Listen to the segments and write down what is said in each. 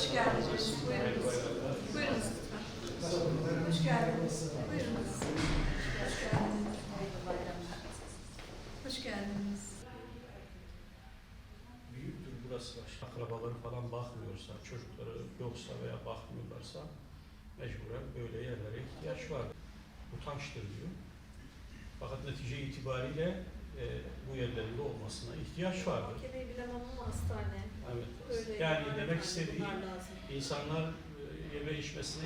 Hoş geldiniz. Buyurunuz. Buyurunuz lütfen. Hoş geldiniz. Buyurunuz. Hoş geldiniz. Hoş geldiniz. Büyüktür burası. Akrabaları falan bakmıyorsa, çocukları yoksa veya bakmıyorlarsa mecburen böyle yerlere ihtiyaç var. Utançtır diyor. Fakat netice itibariyle bu yerlerin de olmasına ihtiyaç vardır. Mahkemeyi bilen ama hastane. Evet. Böyle Yani demek istediğim lazım. insanlar yeme içmesine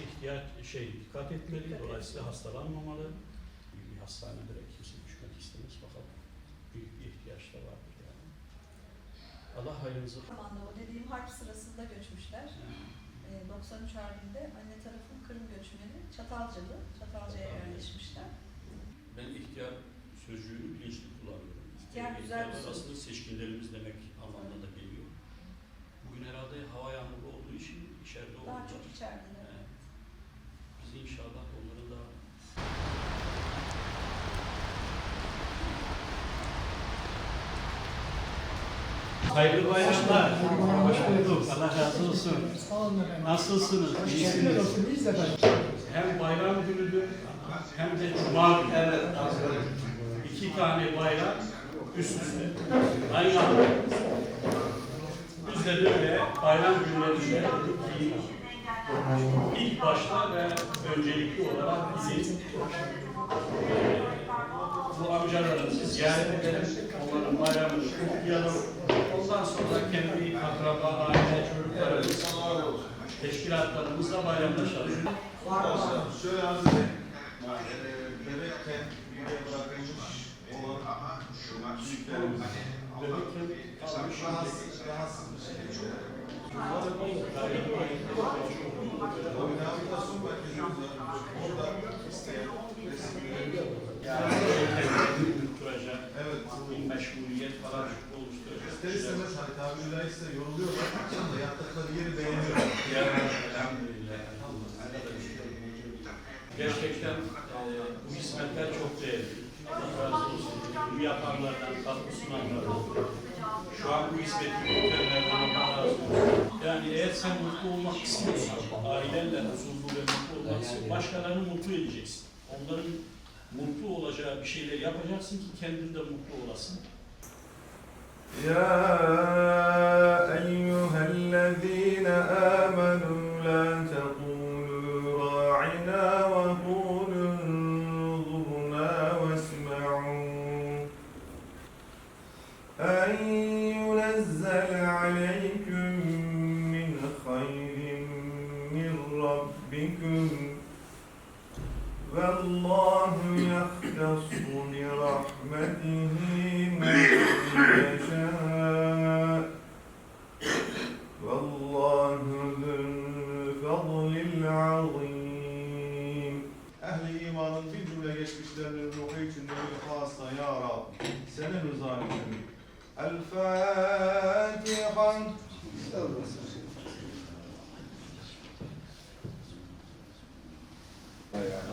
dikkat etmeli. Dolayısıyla hastalanmamalı. Bir hastanelere kimse düşmek istemez fakat büyük bir ihtiyaç da vardır yani. Allah hayrınızı. Zamanında o dediğim harp sırasında göçmüşler. 93 Harbi'nde anne tarafın Kırım göçmeni Çatalca'ya yerleşmişler. Ben ihtiyar sözcüğünü bilinçli kullanıyorum. İhtiyar güzel bir söz. Aslında seçkinlerimiz demek anlamına da geliyor. Bugün herhalde hava yağmurlu olduğu için içeride olurlar. Daha çok içerideler. Evet. Biz inşallah onları da hayırlı bayramlar. Hoş bulduk. Allah razı olsun. Nasılsınız? İyisiniz. Hem bayram günüdür hem de cuma günü. Evet. İki tane bayram üst üste. Aynı anda. Biz de böyle bayram günlerinde dedik ki ilk başta ve öncelikli olarak bizi bu amcalarımızı ziyaret edelim. Onların bayramını kutlayalım. Ondan sonra kendi akraba, aile, çocuklarımız, teşkilatlarımızla bayramlaşalım. Şöyle arz edeyim. Bebekken büyüye bırakılmış olan büyüklerimiz rahatsız bir şekilde. Rehabilitasyon merkezimiz var. Orada isteyen resimleri Tutturacak, bir meşguliyet falan oluşturacak. İster istemez hani tabiri caizse yoruluyorlar. Akşam da yattıkları yeri beğeniyorlar. Elhamdülillah. Gerçekten bu hizmetler çok değerli. Allah razı olsun. Bu yapanlardan, katkı sunanlardan. Şu an bu hizmeti yürütenlerden Allah razı olsun. Yani eğer sen mutlu olmak istiyorsan, ailenle huzurlu ve mutlu olmak istiyorsan, başkalarını mutlu edeceksin. Onların mutlu olacağı bir şeyler yapacaksın ki kendin de mutlu olasın. يا أيها الذين آمنوا لا تقولوا راعنا وقولوا انظرنا واسمعوا أن ينزل عليكم من خير من ربكم والله يختص برحمته من يشاء والله ذو الفضل العظيم. Ehli imanın bir cümle geçmişlerinin ruhu içinde bir hasta ya Rabbi. Senin rızan için. El Fatiha.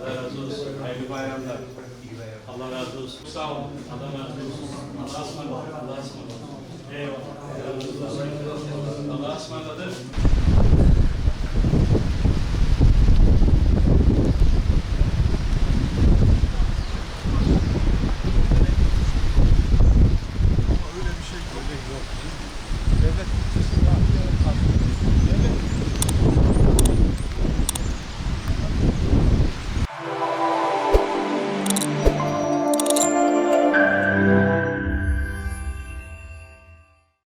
Allah razı olsun. Hayırlı bayramlar. Allah razı olsun. Sağ olun. Allah razı olsun. Allah'a ısmarladık. Allah'a ısmarladık. Eyvallah. Allah'a ısmarladık.